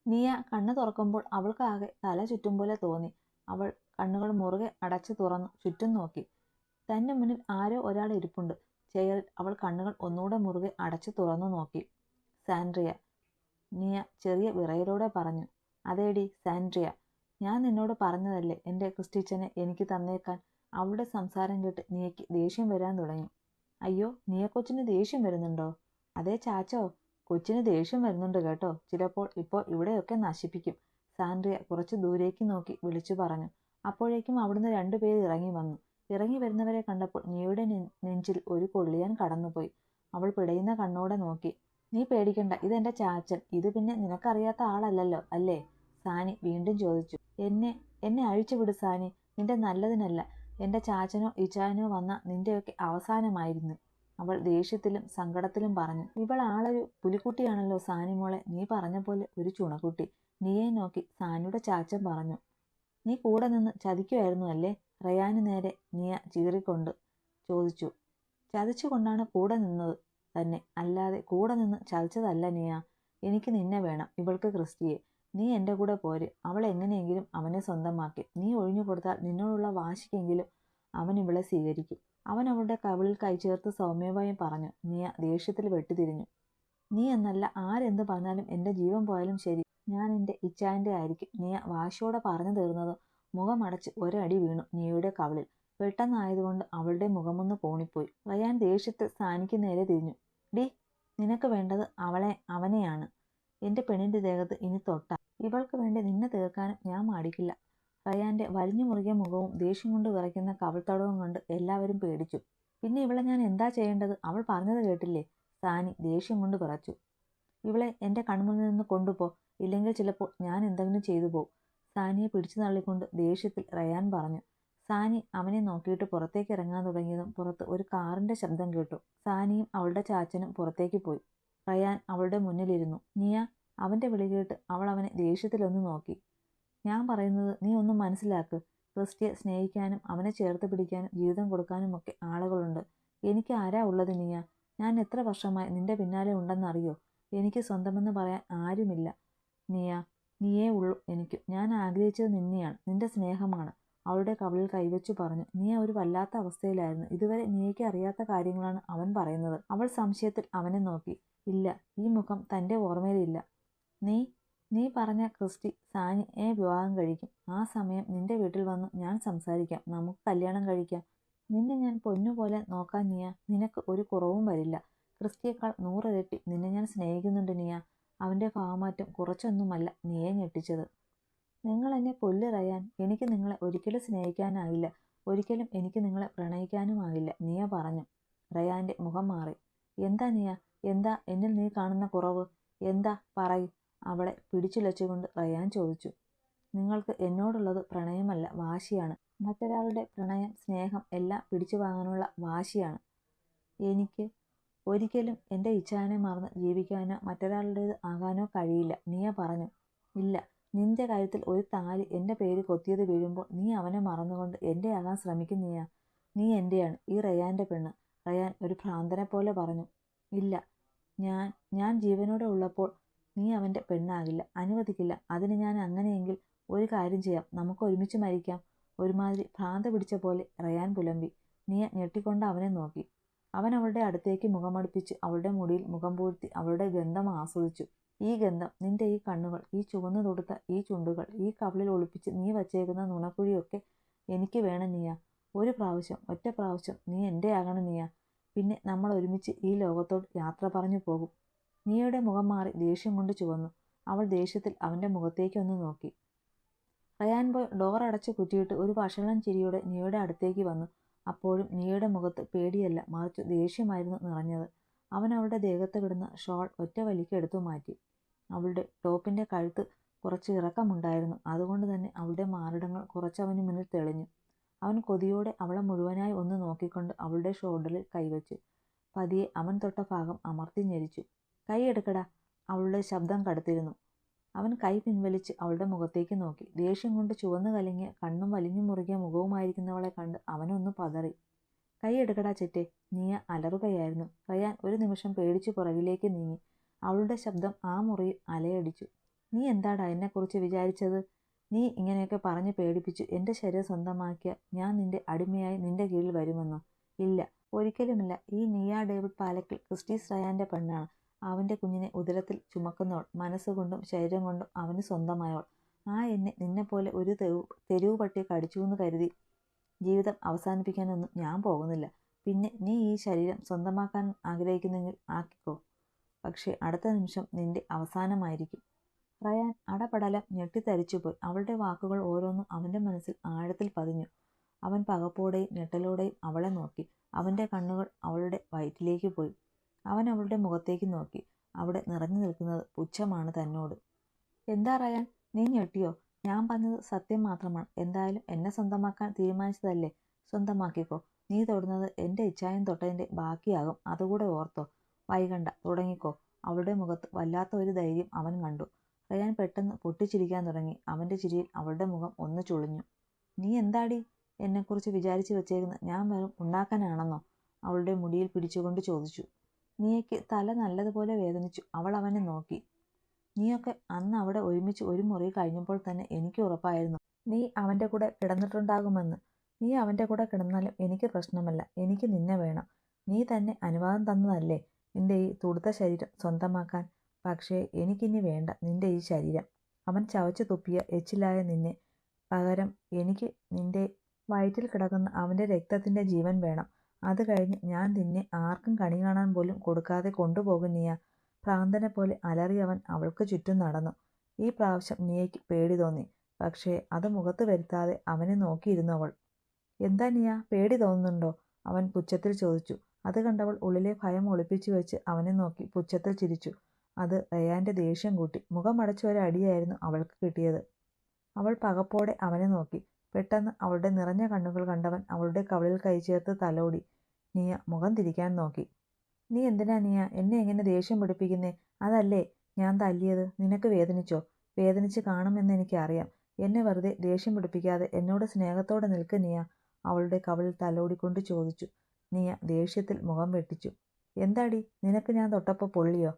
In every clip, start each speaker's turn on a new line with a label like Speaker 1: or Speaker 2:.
Speaker 1: നിയ കണ്ണു തുറക്കുമ്പോൾ അവൾക്കാകെ തല ചുറ്റും പോലെ തോന്നി. അവൾ കണ്ണുകൾ മുറുകെ അടച്ചു തുറന്നു ചുറ്റും നോക്കി. തന്റെ മുന്നിൽ ആരോ ഒരാൾ ഇരിപ്പുണ്ട്. ചെയറിൽ അവൾ കണ്ണുകൾ ഒന്നുകൂടെ മുറുകെ അടച്ചു തുറന്നു നോക്കി. സാൻഡ്രിയ. നിയ ചെറിയ വിറയലോടെ പറഞ്ഞു. അതേടി സാൻഡ്രിയ, ഞാൻ നിന്നോട് പറഞ്ഞതല്ലേ എൻ്റെ ക്രിസ്റ്റീച്ചനെ എനിക്ക് തന്നേക്കാൻ. അവളുടെ സംസാരം കേട്ട് നിയയ്ക്ക് ദേഷ്യം വരാൻ തുടങ്ങി. അയ്യോ, നിയ കൊച്ചിന് ദേഷ്യം വരുന്നുണ്ടോ? അതേ ചാച്ചോ, കൊച്ചിന് ദേഷ്യം വരുന്നുണ്ട് കേട്ടോ. ചിലപ്പോൾ ഇപ്പോൾ ഇവിടെയൊക്കെ നശിപ്പിക്കും. സാൻഡ്രിയ കുറച്ചു ദൂരേക്ക് നോക്കി വിളിച്ചു പറഞ്ഞു. അപ്പോഴേക്കും അവിടുന്ന് രണ്ടുപേർ ഇറങ്ങി വന്നു. ഇറങ്ങി വരുന്നവരെ കണ്ടപ്പോൾ നിയയുടെ നെഞ്ചിൽ ഒരു കൊള്ളിയാൻ കടന്നുപോയി. അവൾ പിടയുന്ന കണ്ണോടെ നോക്കി. നീ പേടിക്കണ്ട, ഇതെന്റെ ചാച്ചൻ. ഇത് പിന്നെ നിനക്കറിയാത്ത ആളല്ലല്ലോ അല്ലേ? സാനി വീണ്ടും ചോദിച്ചു. എന്നെ അഴിച്ചുവിട് സാനി, നിന്റെ നല്ലതിനല്ല. എന്റെ ചാച്ചനോ ഇച്ചായനോ വന്ന നിന്റെയൊക്കെ അവസാനമായിരുന്നു, അവൾ ദേഷ്യത്തിലും സങ്കടത്തിലും പറഞ്ഞു. ഇവൾ ആളൊരു പുലിക്കുട്ടിയാണല്ലോ സാനിമോളെ. നീ പറഞ്ഞ പോലെ ഒരു ചുണക്കുട്ടി. നീയെ നോക്കി സാനിയുടെ ചാച്ചൻ പറഞ്ഞു. നീ കൂടെ നിന്ന് ചതിക്കുമായിരുന്നു അല്ലേ? റയാന് നേരെ നിയ ചീറിക്കൊണ്ട് ചോദിച്ചു. ചതിച്ചുകൊണ്ടാണ് കൂടെ നിന്നത് തന്നെ, അല്ലാതെ കൂടെ നിന്ന് ചതിച്ചതല്ല നിയ. എനിക്ക് നിന്നെ വേണം, ഇവൾക്ക് ക്രിസ്റ്റിയെ. നീ എൻ്റെ കൂടെ പോര്. അവൾ എങ്ങനെയെങ്കിലും അവനെ സ്വന്തമാക്കി. നീ ഒഴിഞ്ഞു കൊടുത്താൽ നിന്നോടുള്ള വാശിക്കെങ്കിലും അവൻ ഇവളെ സ്വീകരിക്കും. അവൻ അവളുടെ കവിളിൽ കൈചേർത്ത് സൗമ്യമായി പറഞ്ഞു. നിയ ദേഷ്യത്തിൽ വെട്ടിത്തിരിഞ്ഞു. നീ എന്നല്ല, ആരെന്ത് പറഞ്ഞാലും എൻ്റെ ജീവൻ പോയാലും ശരി, ഞാൻ എൻ്റെ ഇച്ചായൻ്റെ ആയിരിക്കും. നിയ വാശിയോടെ പറഞ്ഞു തീർന്നത് മുഖമടച്ച് ഒരടി വീണു നിയയുടെ കവിളിൽ. പെട്ടെന്നായതുകൊണ്ട് അവളുടെ മുഖമൊന്ന് കോണിപ്പോയി. റയാൻ ദേഷ്യത്തിൽ സാനിക്ക് നേരെ തിരിഞ്ഞു. ഡി, നിനക്ക് വേണ്ടത് അവനെയാണ്. എൻ്റെ പെണ്ണിൻ്റെ ദേഹത്ത് ഇനി തൊട്ടാൽ ഇവൾക്ക് വേണ്ടി നിന്നെ തീർക്കാനും ഞാൻ മടിക്കില്ല. റയാന്റെ വലിഞ്ഞു മുറുകിയ മുഖവും ദേഷ്യം കൊണ്ട് വിറയ്ക്കുന്ന കവിൾത്തടവും കണ്ട് എല്ലാവരും പേടിച്ചു. പിന്നെ ഇവളെ ഞാൻ എന്താ ചെയ്യേണ്ടത്? അവൾ പറഞ്ഞത് കേട്ടില്ലേ? സാനി ദേഷ്യം കൊണ്ട് വിറച്ചു. ഇവളെ എൻ്റെ കൺമുന്നിൽ നിന്ന് കൊണ്ടുപോ, ഇല്ലെങ്കിൽ ചിലപ്പോൾ ഞാൻ എന്തെങ്കിലും ചെയ്തു പോകും. സാനിയെ പിടിച്ചു തള്ളിക്കൊണ്ട് ദേഷ്യത്തിൽ റയാൻ പറഞ്ഞു. സാനി അവനെ നോക്കിയിട്ട് പുറത്തേക്ക് ഇറങ്ങാൻ തുടങ്ങിയതും പുറത്ത് ഒരു കാറിന്റെ ശബ്ദം കേട്ടു. സാനിയും അവളുടെ ചാച്ചനും പുറത്തേക്ക് പോയി. റയാൻ അവളുടെ മുന്നിലിരുന്നു. നിയ, അവന്റെ വിളി കേട്ട് അവൾ അവനെ ദേഷ്യത്തിലൊന്ന് നോക്കി. ഞാൻ പറയുന്നത് നീ ഒന്നും മനസ്സിലാക്ക്. ക്രിസ്റ്റിയെ സ്നേഹിക്കാനും അവനെ ചേർത്ത് പിടിക്കാനും ജീവിതം കൊടുക്കാനുമൊക്കെ ആളുകളുണ്ട്. എനിക്ക് ആരാ ഉള്ളത് നിയ? ഞാൻ എത്ര വർഷമായി നിന്റെ പിന്നാലെ ഉണ്ടെന്നറിയോ? എനിക്ക് സ്വന്തമെന്ന് പറയാൻ ആരുമില്ല നിയ. നീയേ ഉള്ളൂ എനിക്ക്. ഞാൻ ആഗ്രഹിച്ചത് നിന്നെയാണ്, നിന്റെ സ്നേഹമാണ്. അവളുടെ കവിളിൽ കൈവച്ചു പറഞ്ഞു. നിയ ഒരു വല്ലാത്ത അവസ്ഥയിലായിരുന്നു. ഇതുവരെ നിയയ്ക്ക് അറിയാത്ത കാര്യങ്ങളാണ് അവൻ പറയുന്നത്. അവൾ സംശയത്തിൽ അവനെ നോക്കി. ഇല്ല, ഈ മുഖം തൻ്റെ ഓർമ്മയിലില്ല. നീ പറഞ്ഞ ക്രിസ്റ്റി സാനിയെ വിവാഹം കഴിക്കും. ആ സമയം നിന്റെ വീട്ടിൽ വന്ന് ഞാൻ സംസാരിക്കാം. നമുക്ക് കല്യാണം കഴിക്കാം. നിന്നെ ഞാൻ പൊന്നുപോലെ നോക്കാൻ നിയ. നിനക്ക് ഒരു കുറവും വരില്ല. ക്രിസ്റ്റിയേക്കാൾ 100 ഇരട്ടി നിന്നെ ഞാൻ സ്നേഹിക്കുന്നുണ്ട് നിയ. അവന്റെ ഭാവമാറ്റം കുറച്ചൊന്നുമല്ല നിയെ ഞെട്ടിച്ചത്. നിങ്ങൾ എന്നെ കൊല്ല് റയാൻ. എനിക്ക് നിങ്ങളെ ഒരിക്കലും സ്നേഹിക്കാനാകില്ല. ഒരിക്കലും എനിക്ക് നിങ്ങളെ പ്രണയിക്കാനുമാകില്ല, നിയ പറഞ്ഞു. റയാന്റെ മുഖം മാറി. എന്താ നിയ, എന്താ എന്നിൽ നീ കാണുന്ന കുറവ്? എന്താ പറയ്, അവളെ പിടിച്ചുലച്ചുകൊണ്ട് റയാൻ ചോദിച്ചു. നിങ്ങൾക്ക് എന്നോടുള്ളത് പ്രണയമല്ല, വാശിയാണ്. മറ്റൊരാളുടെ പ്രണയം, സ്നേഹം എല്ലാം പിടിച്ചു വാങ്ങാനുള്ള വാശിയാണ്. എനിക്ക് ഒരിക്കലും എൻ്റെ ഇച്ഛാനെ മറന്ന് ജീവിക്കാനോ മറ്റൊരാളുടേത് ആകാനോ കഴിയില്ല, നിയ പറഞ്ഞു. ഇല്ല, നിന്റെ കഴുത്തിൽ ഒരു താലി എൻ്റെ പേര് കൊത്തിയത് വീഴുമ്പോൾ നീ അവനെ മറന്നുകൊണ്ട് എൻ്റെ ആകാൻ ശ്രമിക്കും നിയ. നീ എൻ്റെയാണ്, ഈ റയാൻ്റെ പെണ്ണ്. റയാൻ ഒരു ഭ്രാന്തനെ പോലെ പറഞ്ഞു. ഇല്ല, ഞാൻ ജീവനോടെ ഉള്ളപ്പോൾ നീ അവൻ്റെ പെണ്ണാകില്ല, അനുവദിക്കില്ല. അതിന് ഞാൻ അങ്ങനെയെങ്കിൽ ഒരു കാര്യം ചെയ്യാം, നമുക്ക് ഒരുമിച്ച് മരിക്കാം. ഒരുമാതിരി ഭ്രാന്ത് പിടിച്ച പോലെ റയാൻ പുലമ്പി. നിയ ഞെട്ടിക്കൊണ്ട് അവനെ നോക്കി. അവൻ അവളുടെ അടുത്തേക്ക് മുഖമടുപ്പിച്ച് അവളുടെ മുടിയിൽ മുഖം പൂഴ്ത്തി അവളുടെ ഗന്ധം ആസ്വദിച്ചു. ഈ ഗന്ധം, നിന്റെ ഈ കണ്ണുകൾ, ഈ ചുവന്നു തൊടുത്ത ഈ ചുണ്ടുകൾ, ഈ കവിളിൽ ഒളിപ്പിച്ച് നീ വച്ചേക്കുന്ന നുണക്കുഴിയൊക്കെ എനിക്ക് വേണം നിയ. ഒരു പ്രാവശ്യം, ഒറ്റ പ്രാവശ്യം നീ എൻ്റെ ആകണം നിയ. പിന്നെ നമ്മൾ ഒരുമിച്ച് ഈ ലോകത്തോട് യാത്ര പറഞ്ഞു പോകും. നിയയുടെ മുഖം മാറി ദേഷ്യം കൊണ്ട് ചുവന്നു. അവൾ ദേഷ്യത്തിൽ അവൻ്റെ മുഖത്തേക്കൊന്ന് നോക്കി. റയാൻ പോയി ഡോർ അടച്ചു കുറ്റിയിട്ട് ഒരു വഷളൻ ചിരിയോടെ നിയയുടെ അടുത്തേക്ക് വന്നു. അപ്പോഴും നിയയുടെ മുഖത്ത് പേടിയല്ല, മറിച്ച് ദേഷ്യമായിരുന്നു നിറഞ്ഞത്. അവൻ അവളുടെ ദേഹത്ത് കിടന്ന ഷോൾ ഒറ്റ വലിക്ക് എടുത്തു മാറ്റി. അവളുടെ ടോപ്പിന്റെ കഴുത്ത് കുറച്ച് ഇറക്കമുണ്ടായിരുന്നു. അതുകൊണ്ട് തന്നെ അവളുടെ മാറിടങ്ങൾ കുറച്ചവന് മുന്നിൽ തെളിഞ്ഞു. അവൻ കൊതിയോടെ അവളെ മുഴുവനായി ഒന്ന് നോക്കിക്കൊണ്ട് അവളുടെ ഷോൾഡറിൽ കൈവച്ചു. പതിയെ അവൻ തൊട്ട ഭാഗം അമർത്തി ഞെരിച്ചു. കൈ എടുക്കടാ, അവളുടെ ശബ്ദം കടുത്തിരുന്നു. അവൻ കൈ പിൻവലിച്ച് അവളുടെ മുഖത്തേക്ക് നോക്കി. ദേഷ്യം കൊണ്ട് ചുവന്നു കലങ്ങിയ കണ്ണും വലിഞ്ഞു മുറുകിയ മുഖവുമായിരിക്കുന്നവളെ കണ്ട് അവനൊന്ന് പതറി. കൈ എടുക്കടാ ചെറ്റെ, നിയ അലറുകയായിരുന്നു. റയാൻ ഒരു നിമിഷം പേടിച്ചു പുറകിലേക്ക് നീങ്ങി. അവളുടെ ശബ്ദം ആ മുറിയിൽ അലയടിച്ചു. നീ എന്താടാ എന്നെക്കുറിച്ച് വിചാരിച്ചത്? നീ ഇങ്ങനെയൊക്കെ പറഞ്ഞ് പേടിപ്പിച്ചു എൻ്റെ ശരീരം സ്വന്തമാക്കിയ ഞാൻ നിന്റെ അടിമയായി നിന്റെ കീഴിൽ വരുമെന്നോ? ഇല്ല, ഒരിക്കലുമില്ല. ഈ നിയ ഡേവിഡ് പാലക്കിൽ ക്രിസ്റ്റീസ് റയാൻ്റെ പെണ്ണാണ്. അവൻ്റെ കുഞ്ഞിനെ ഉദരത്തിൽ ചുമക്കുന്നവൾ, മനസ്സുകൊണ്ടും ശരീരം കൊണ്ടും അവന് സ്വന്തമായവൾ. ആ എന്നെ നിന്നെപ്പോലെ ഒരു തെരുവ് പട്ടിയെ കടിച്ചുവെന്ന് കരുതി ജീവിതം അവസാനിപ്പിക്കാനൊന്നും ഞാൻ പോകുന്നില്ല. പിന്നെ നീ ഈ ശരീരം സ്വന്തമാക്കാൻ ആഗ്രഹിക്കുന്നെങ്കിൽ ആക്കിക്കോ. പക്ഷേ അടുത്ത നിമിഷം നിന്റെ അവസാനമായിരിക്കും. റയാൻ അടപടലം ഞെട്ടിത്തരിച്ചുപോയി. അവളുടെ വാക്കുകൾ ഓരോന്നും അവൻ്റെ മനസ്സിൽ ആഴത്തിൽ പതിഞ്ഞു. അവൻ പകപ്പോടെയും ഞെട്ടലോടെയും അവളെ നോക്കി. അവൻ്റെ കണ്ണുകൾ അവളുടെ വയറ്റിലേക്ക് പോയി. അവൻ അവളുടെ മുഖത്തേക്ക് നോക്കി. അവിടെ നിറഞ്ഞു നിൽക്കുന്നത് പുച്ഛമാണ് തന്നോട്. എന്താ റയാൻ, നീ ഞെട്ടിയോ? ഞാൻ പറഞ്ഞത് സത്യം മാത്രമാണ്. എന്തായാലും എന്നെ സ്വന്തമാക്കാൻ തീരുമാനിച്ചതല്ലേ, സ്വന്തമാക്കിക്കോ. നീ തൊടുന്നത് എൻ്റെ ഇച്ഛായം തൊട്ടതിൻ്റെ ബാക്കിയാകും, അതുകൂടെ ഓർത്തോ. വൈകണ്ട, തുടങ്ങിക്കോ. അവളുടെ മുഖത്ത് വല്ലാത്ത ഒരു ധൈര്യം അവൻ കണ്ടു. റയാൻ പെട്ടെന്ന് പൊട്ടിച്ചിരിക്കാൻ തുടങ്ങി. അവൻ്റെ ചിരിയിൽ അവളുടെ മുഖം ഒന്ന് ചുളിഞ്ഞു. നീ എന്താടി എന്നെക്കുറിച്ച് വിചാരിച്ചു വെച്ചേക്കുന്നത്? ഞാൻ വെറും ഉണ്ടാക്കാനാണെന്നോ? അവളുടെ മുടിയിൽ പിടിച്ചുകൊണ്ട് ചോദിച്ചു. നീയ്ക്ക് തല നല്ലതുപോലെ വേദനിച്ചു. അവൾ അവനെ നോക്കി. നീയൊക്കെ അന്ന് അവിടെ ഒരുമിച്ച് ഒരു മുറി കഴിഞ്ഞപ്പോൾ തന്നെ എനിക്ക് ഉറപ്പായിരുന്നു നീ അവൻ്റെ കൂടെ കിടന്നിട്ടുണ്ടാകുമെന്ന്. നീ അവൻ്റെ കൂടെ കിടന്നാലും എനിക്ക് പ്രശ്നമല്ല. എനിക്ക് നിന്നെ വേണം. നീ തന്നെ അനുവാദം തന്നതല്ലേ നിന്റെ ഈ തുടുത്ത ശരീരം സ്വന്തമാക്കാൻ. പക്ഷേ എനിക്കിനി വേണ്ട നിന്റെ ഈ ശരീരം. അവൻ ചവച്ചു തുപ്പിയ എച്ചിലായ നിന്നെ. പകരം എനിക്ക് നിന്റെ വയറ്റിൽ കിടക്കുന്ന അവൻ്റെ രക്തത്തിൻ്റെ ജീവൻ വേണം. അത് കഴിഞ്ഞ് ഞാൻ നിന്നെ ആർക്കും കണി കാണാൻ പോലും കൊടുക്കാതെ കൊണ്ടുപോകും നിയ. ഭ്രാന്തനെ പോലെ അലറിയവൻ അവൾക്ക് ചുറ്റും നടന്നു. ഈ പ്രാവശ്യം നിയയ്ക്ക് പേടി തോന്നി. പക്ഷേ അത് മുഖത്ത് വരുത്താതെ അവനെ നോക്കിയിരുന്നു അവൾ. എന്താ നിയ, പേടി തോന്നുന്നുണ്ടോ? അവൻ പുച്ഛത്തിൽ ചോദിച്ചു. അത് കണ്ടവൾ ഉള്ളിലെ ഭയം ഒളിപ്പിച്ചു വെച്ച് അവനെ നോക്കി പുച്ഛത്തിൽ ചിരിച്ചു. അത് റയാൻ്റെ ദേഷ്യം കൂട്ടി. മുഖമടച്ച ഒരടിയായിരുന്നു അവൾക്ക് കിട്ടിയത്. അവൾ പകപ്പോടെ അവനെ നോക്കി. പെട്ടെന്ന് അവളുടെ നിറഞ്ഞ കണ്ണുകൾ കണ്ടവൻ അവളുടെ കവിളിൽ കൈ ചേർത്ത് തലോടി. നിയ മുഖം തിരിക്കാൻ നോക്കി. നീ എന്തിനാ നിയ എന്നെ എങ്ങനെ ദേഷ്യം പിടിപ്പിക്കുന്നേ? അതല്ലേ ഞാൻ തല്ലിയത്. നിനക്ക് വേദനിച്ചോ? വേദനിച്ച് കാണുമെന്ന് എനിക്കറിയാം. എന്നെ വെറുതെ ദേഷ്യം പിടിപ്പിക്കാതെ എന്നോട് സ്നേഹത്തോടെ നിൽക്ക് നിയ. അവളുടെ കവിളിൽ തലോടിക്കൊണ്ട് ചോദിച്ചു. നിയ ദേഷ്യത്തിൽ മുഖം വെട്ടിച്ചു. എന്താടി, നിനക്ക് ഞാൻ തൊട്ടപ്പോൾ പൊള്ളിയോ?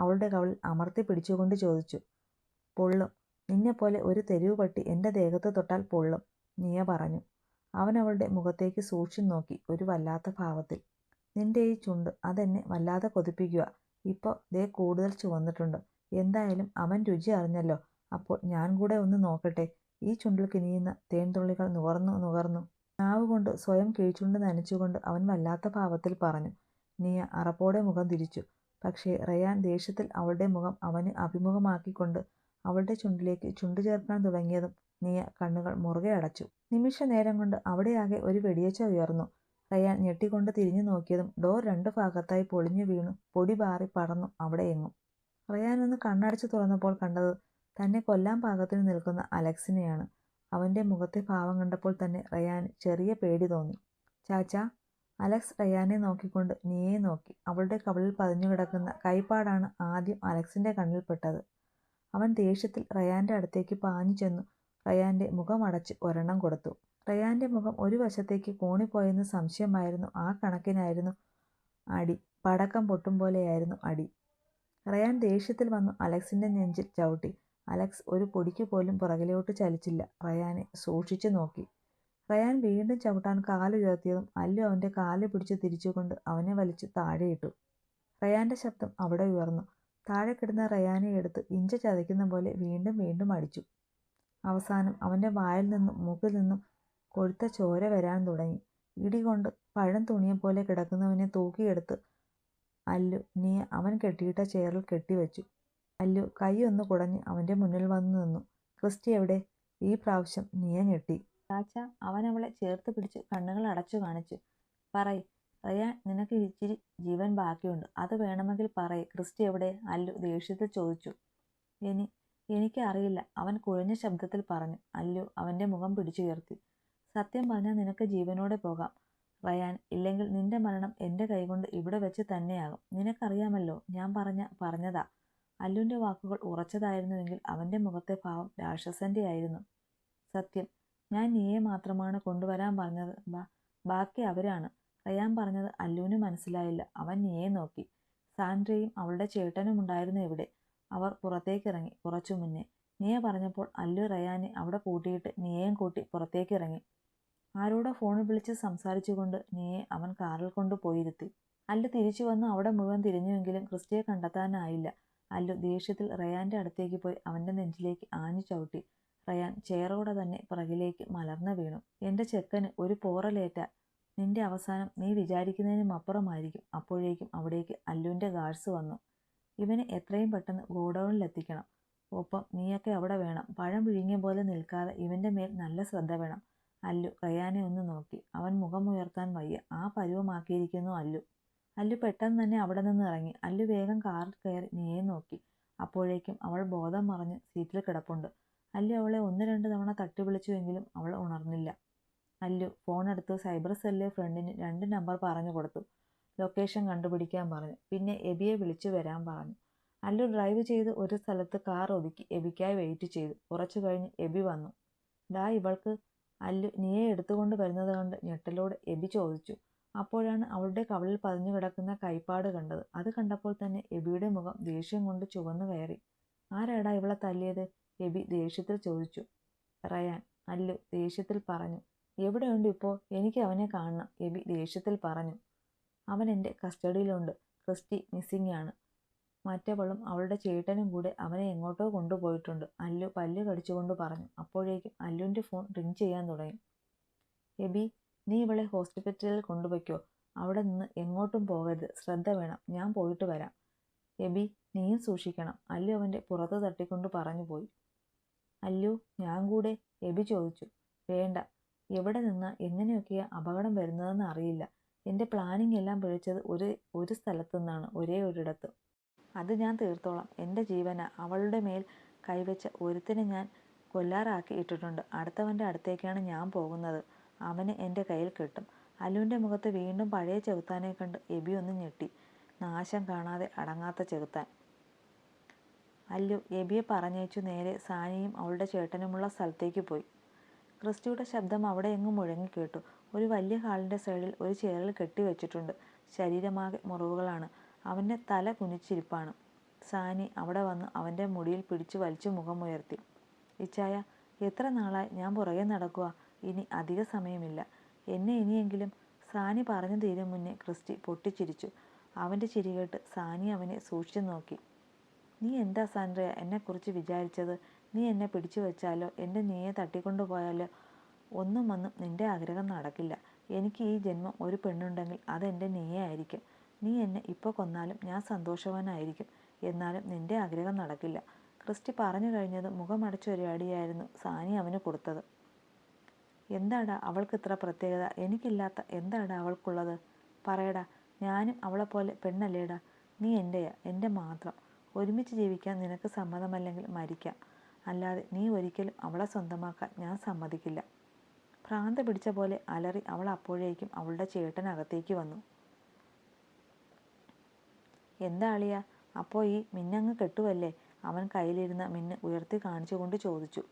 Speaker 1: അവളുടെ കവിളിൽ അമർത്തി പിടിച്ചുകൊണ്ട് ചോദിച്ചു. പൊള്ളും. നിന്നെപ്പോലെ ഒരു തെരുവ് പട്ടി എൻ്റെ ദേഹത്ത് തൊട്ടാൽ പൊള്ളും, നിയ പറഞ്ഞു. അവൻ അവളുടെ മുഖത്തേക്ക് സൂക്ഷിച്ചു നോക്കി ഒരു വല്ലാത്ത ഭാവത്തിൽ. നിന്റെ ഈ ചുണ്ട് അതെന്നെ വല്ലാതെ കൊതിപ്പിക്കുക. ഇപ്പോൾ ദേ കൂടുതൽ ചുവന്നിട്ടുണ്ട്. എന്തായാലും അവൻ രുചി അറിഞ്ഞല്ലോ. അപ്പോൾ ഞാൻ കൂടെ ഒന്ന് നോക്കട്ടെ. ഈ ചുണ്ടിൽ കിനിയുന്ന തേൻതുള്ളികൾ നുകർന്നു നാവ് കൊണ്ട് സ്വയം കീഴ്ചുണ്ട് നനച്ചുകൊണ്ട് അവൻ വല്ലാത്ത ഭാവത്തിൽ പറഞ്ഞു. നിയ അറപ്പോടെ മുഖം തിരിച്ചു. പക്ഷേ റയാൻ ദേഷ്യത്തിൽ അവളുടെ മുഖം അവന് അഭിമുഖമാക്കിക്കൊണ്ട് അവളുടെ ചുണ്ടിലേക്ക് ചുണ്ടു ചേർക്കാൻ തുടങ്ങിയതും നിയ കണ്ണുകൾ മുറുകെ അടച്ചു. നിമിഷ നേരം കൊണ്ട് അവിടെയാകെ ഒരു വെടിയൊച്ച ഉയർന്നു. റയാൻ ഞെട്ടിക്കൊണ്ട് തിരിഞ്ഞു നോക്കിയതും ഡോർ രണ്ടു ഭാഗത്തായി പൊളിഞ്ഞു വീണു പൊടി പാറി പടർന്നു അവിടെയെങ്ങും. റയാൻ ഒന്ന് കണ്ണടച്ചു തുറന്നപ്പോൾ കണ്ടത് തന്നെ കൊല്ലാൻ പാകത്തിന് നിൽക്കുന്ന അലക്സിനെയാണ്. അവൻ്റെ മുഖത്തെ ഭാവം കണ്ടപ്പോൾ തന്നെ റയാന് ചെറിയ പേടി തോന്നി. ചാച്ചാ. അലക്സ് റയാനെ നോക്കിക്കൊണ്ട് നിയയെ നോക്കി. അവളുടെ കവിളിൽ പതിഞ്ഞു കിടക്കുന്ന കൈപ്പാടാണ് ആദ്യം അലക്സിൻ്റെ കണ്ണിൽപ്പെട്ടത്. അവൻ ദേഷ്യത്തിൽ റയാൻ്റെ അടുത്തേക്ക് പാഞ്ഞു ചെന്നു റയാൻ്റെ മുഖമടച്ച് ഒരെണ്ണം കൊടുത്തു. റയാൻ്റെ മുഖം ഒരു വശത്തേക്ക് കോണിപ്പോയെന്ന് സംശയമായിരുന്നു. ആ കണക്കിനായിരുന്നു അടി. പടക്കം പൊട്ടും പോലെയായിരുന്നു അടി. റയാൻ ദേഷ്യത്തിൽ വന്നു അലക്സിൻ്റെ നെഞ്ചിൽ ചവിട്ടി. അലക്സ് ഒരു പൊടിക്ക് പോലും പുറകിലോട്ട് ചലിച്ചില്ല. റയാനെ സൂക്ഷിച്ചു നോക്കി. റയാൻ വീണ്ടും ചവിട്ടാൻ കാലുയർത്തിയതും അല്ലു അവൻ്റെ കാല് പിടിച്ച് തിരിച്ചുകൊണ്ട് അവനെ വലിച്ച് താഴെയിട്ടു. റയാൻ്റെ ശബ്ദം അവിടെ ഉയർന്നു. താഴെ കിടന്ന റയാനെ എടുത്ത് ഇഞ്ച ചതയ്ക്കുന്ന പോലെ വീണ്ടും വീണ്ടും അടിച്ചു. അവസാനം അവൻ്റെ വായിൽ നിന്നും മൂക്കിൽ നിന്നും കൊഴുത്ത ചോര വരാൻ തുടങ്ങി. ഇടികൊണ്ട് പഴം തുണിയെപ്പോലെ കിടക്കുന്നവനെ തൂക്കിയെടുത്ത് അല്ലു നിയ അവൻ കെട്ടിയിട്ട ചെയറിൽ കെട്ടിവെച്ചു. അല്ലു കൈയൊന്ന് കുടഞ്ഞ് അവൻ്റെ മുന്നിൽ വന്നു നിന്നു. ക്രിസ്റ്റി എവിടെ? ഈ പ്രാവശ്യം നിയ ഞെട്ടി. ചാച്ച. അവൻ അവളെ ചേർത്ത് പിടിച്ച് കണ്ണുകൾ അടച്ചു കാണിച്ചു. പറയ് റയാൻ, നിനക്ക് ഇച്ചിരി ജീവൻ ബാക്കിയുണ്ട്. അത് വേണമെങ്കിൽ പറയ്. ക്രിസ്റ്റി എവിടെ? അല്ലു ദേഷ്യത്തിൽ ചോദിച്ചു. എനിക്ക് അറിയില്ല, അവൻ കുഴഞ്ഞ ശബ്ദത്തിൽ പറഞ്ഞു. അല്ലു അവൻ്റെ മുഖം പിടിച്ചുയർത്തി. സത്യം പറഞ്ഞാൽ നിനക്ക് ജീവനോടെ പോകാം റയാൻ. ഇല്ലെങ്കിൽ നിന്റെ മരണം എൻ്റെ കൈകൊണ്ട് ഇവിടെ വെച്ച് തന്നെയാകും. നിനക്കറിയാമല്ലോ, ഞാൻ പറഞ്ഞതാ. അല്ലുവിൻ്റെ വാക്കുകൾ ഉറച്ചതായിരുന്നുവെങ്കിൽ അവൻ്റെ മുഖത്തെ ഭാവം രാക്ഷസൻ്റെ ആയിരുന്നു. സത്യം, ഞാൻ നീയെ മാത്രമാണ് കൊണ്ടുവരാൻ പറഞ്ഞത്. ബാക്കി അവരാണ്. റയാൻ പറഞ്ഞത് അല്ലുവിന് മനസ്സിലായില്ല. അവൻ നീയെ നോക്കി. സാൻഡ്രയും അവളുടെ ചേട്ടനും ഉണ്ടായിരുന്നു ഇവിടെ. അവർ പുറത്തേക്കിറങ്ങി കുറച്ചു മുന്നേ. നിയ പറഞ്ഞപ്പോൾ അല്ലു റയാനെ അവിടെ പൂട്ടിയിട്ട് നിയയും കൂട്ടി പുറത്തേക്കിറങ്ങി. ആരോടോ ഫോണിൽ വിളിച്ച് സംസാരിച്ചുകൊണ്ട് നിയയെ അവൻ കാറിൽ കൊണ്ട് പോയിരുത്തി. അല്ലു തിരിച്ചു വന്ന് അവിടെ മുഴുവൻ തിരിഞ്ഞുവെങ്കിലും ക്രിസ്റ്റിയെ കണ്ടെത്താനായില്ല. അല്ലു ദേഷ്യത്തിൽ റയാന്റെ അടുത്തേക്ക് പോയി അവന്റെ നെഞ്ചിലേക്ക് ആഞ്ഞു ചവിട്ടി. റയാൻ ചെയറോടെ തന്നെ പിറകിലേക്ക് മലർന്നു വീണു. എന്റെ ചെക്കന് ഒരു പോറലേറ്റ. നിന്റെ അവസാനം നീ വിചാരിക്കുന്നതിനും അപ്പുറമായിരിക്കും. അപ്പോഴേക്കും അവിടേക്ക് അല്ലുവിന്റെ ഗാർഡ്സ് വന്നു. ഇവനെ എത്രയും പെട്ടെന്ന് ഗോഡൌണിലെത്തിക്കണം. ഒപ്പം നീയൊക്കെ അവിടെ വേണം. പഴം വിഴുങ്ങിയ പോലെ നിൽക്കാതെ ഇവന്റെ മേൽ നല്ല ശ്രദ്ധ വേണം. അല്ലു റയാനെ ഒന്ന് നോക്കി. അവൻ മുഖമുയർത്താൻ വയ്യ. ആ പരുവമാക്കിയിരിക്കുന്നു അല്ലു. അല്ലു പെട്ടെന്ന് തന്നെ അവിടെ നിന്ന് ഇറങ്ങി. അല്ലു വേഗം കാറിൽ കയറി നിയയെ നോക്കി. അപ്പോഴേക്കും അവൾ ബോധം മറഞ്ഞ് സീറ്റിൽ കിടപ്പുണ്ട്. അല്ലു അവളെ 1-2 തവണ തട്ടി വിളിച്ചുവെങ്കിലും അവൾ ഉണർന്നില്ല. അല്ലു ഫോണെടുത്ത് സൈബർ സെല്ലിലെ ഫ്രണ്ടിന് 2 നമ്പർ പറഞ്ഞു കൊടുത്തു. ലൊക്കേഷൻ കണ്ടുപിടിക്കാൻ പറഞ്ഞു. പിന്നെ എബിയെ വിളിച്ചു വരാൻ പറഞ്ഞു. അല്ലു ഡ്രൈവ് ചെയ്ത് ഒരു സ്ഥലത്ത് കാർ ഒതുക്കി എബിക്കായി വെയിറ്റ് ചെയ്തു. കുറച്ചു കഴിഞ്ഞ് എബി വന്നു. ഡാ ഇവൾക്ക്. അല്ലു നിയെ എടുത്തുകൊണ്ട് വരുന്നത് കണ്ട് ഞെട്ടലോടെ എബി ചോദിച്ചു. അപ്പോഴാണ് അവളുടെ കവിളിൽ പതിഞ്ഞു കിടക്കുന്ന കൈപ്പാട് കണ്ടത്. അത് കണ്ടപ്പോൾ തന്നെ എബിയുടെ മുഖം ദേഷ്യം കൊണ്ട് ചുവന്നു കയറി. ആരാടാ ഇവളെ തല്ലിയത്? എബി ദേഷ്യത്തിൽ ചോദിച്ചു. റയാൻ. അല്ലു ദേഷ്യത്തിൽ പറഞ്ഞു. എവിടെയുണ്ട് ഇപ്പോൾ? എനിക്ക് അവനെ കാണണം, എബി ദേഷ്യത്തിൽ പറഞ്ഞു. അവൻ എൻ്റെ കസ്റ്റഡിയിലുണ്ട്. ക്രിസ്റ്റി മിസ്സിംഗ് ആണ്. മറ്റവളും അവളുടെ ചേട്ടനും കൂടെ അവനെ എങ്ങോട്ടോ കൊണ്ടുപോയിട്ടുണ്ട്, അല്ലു പല്ല് കടിച്ചുകൊണ്ട് പറഞ്ഞു. അപ്പോഴേക്കും അല്ലുവിൻ്റെ ഫോൺ റിങ് ചെയ്യാൻ തുടങ്ങി. എബി, നീ ഇവളെ ഹോസ്പിറ്റലിൽ കൊണ്ടുപോയിക്കോ. അവിടെ നിന്ന് എങ്ങോട്ടും പോകരുത്. ശ്രദ്ധ വേണം. ഞാൻ പോയിട്ട് വരാം. എബി, നീയും സൂക്ഷിക്കണം, അല്ലു അവൻ്റെ പുറത്ത് തട്ടിക്കൊണ്ട് പറഞ്ഞു പോയി. അല്ലു, ഞാൻ കൂടെ? എബി ചോദിച്ചു. വേണ്ട. എവിടെ നിന്നാ എങ്ങനെയൊക്കെയാ അപകടം വരുന്നതെന്ന് അറിയില്ല. എൻ്റെ പ്ലാനിങ് എല്ലാം പിഴച്ചത് ഒരു സ്ഥലത്തു നിന്നാണ്, ഒരേ ഒരിടത്ത്. അത് ഞാൻ തീർത്തോളാം. എൻ്റെ ജീവന. അവളുടെ മേൽ കൈവച്ച ഒരുത്തിനെ ഞാൻ കൊല്ലാറാക്കി ഇട്ടിട്ടുണ്ട്. അടുത്തവൻ്റെ അടുത്തേക്കാണ് ഞാൻ പോകുന്നത്. അവനെ എൻ്റെ കയ്യിൽ കിട്ടും. അല്ലുവിൻ്റെ മുഖത്ത് വീണ്ടും പഴയ ചെകുത്താനെ കണ്ട് എബി ഒന്ന് ഞെട്ടി. നാശം കാണാതെ അടങ്ങാത്ത ചെകുത്താൻ. അല്ലു എബിയെ പറഞ്ഞയച്ചു നേരെ സാനിയും അവളുടെ ചേട്ടനുമുള്ള സ്ഥലത്തേക്ക് പോയി. ക്രിസ്റ്റിയുടെ ശബ്ദം അവിടെ എങ്ങും മുഴങ്ങിക്കേട്ടു. ഒരു വലിയ ഹാളിൻ്റെ സൈഡിൽ ഒരു ചെയറിൽ കെട്ടിവെച്ചിട്ടുണ്ട്. ശരീരമാകെ മുറിവുകളാണ്. അവൻ്റെ തല കുനിച്ചിരിപ്പാണ്. സാനി അവിടെ വന്ന് അവൻ്റെ മുടിയിൽ പിടിച്ചു വലിച്ചു മുഖമുയർത്തി. ഇച്ചായ, എത്ര നാളായി ഞാൻ പുറകെ നടക്കുക. ഇനി അധിക സമയമില്ല. എന്നെ ഇനിയെങ്കിലും. സാനി പറഞ്ഞു തീരും മുന്നേ ക്രിസ്റ്റി പൊട്ടിച്ചിരിച്ചു. അവൻ്റെ ചിരി കേട്ട് സാനി അവനെ സൂക്ഷിച്ചു നോക്കി. നീ എന്താ സാൻഡ്രിയ എന്നെക്കുറിച്ച് വിചാരിച്ചത്? നീ എന്നെ പിടിച്ചു വെച്ചാലോ എൻ്റെ നീയെ തട്ടിക്കൊണ്ടുപോയാലോ ഒന്നും നിൻ്റെ ആഗ്രഹം നടക്കില്ല. എനിക്ക് ഈ ജന്മം ഒരു പെണ്ണുണ്ടെങ്കിൽ അതെൻ്റെ നീയെ ആയിരിക്കും. നീ എന്നെ ഇപ്പോൾ കൊന്നാലും ഞാൻ സന്തോഷവാനായിരിക്കും. എന്നാലും നിൻ്റെ ആഗ്രഹം നടക്കില്ല. ക്രിസ്റ്റി പറഞ്ഞു കഴിഞ്ഞത് മുഖമടച്ചൊരു അടിയായിരുന്നു സാനി അവന് കൊടുത്തത്. എന്താടാ അവൾക്ക് ഇത്ര പ്രത്യേകത? എനിക്കില്ലാത്ത എന്താടാ അവൾക്കുള്ളത്? പറയടാ. ഞാനും അവളെപ്പോലെ പെണ്ണല്ലേടാ. നീ എൻ്റെയാ, എൻ്റെ മാത്രം. ഒരുമിച്ച് ജീവിക്കാൻ നിനക്ക് സമ്മതമല്ലെങ്കിൽ മരിക്കാം. അല്ലാതെ നീ ഒരിക്കലും അവളെ സ്വന്തമാക്കാൻ ഞാൻ സമ്മതിക്കില്ല. ഭ്രാന്ത് പിടിച്ച പോലെ അലറി അവൾ. അപ്പോഴേക്കും അവളുടെ ചേട്ടനകത്തേക്ക് വന്നു. എന്താ അളിയ, അപ്പോൾ ഈ മിന്നങ്ങ് കെട്ടുവല്ലേ? അവൻ കയ്യിലിരുന്ന മിന്ന് ഉയർത്തി കാണിച്ചുകൊണ്ട് ചോദിച്ചു.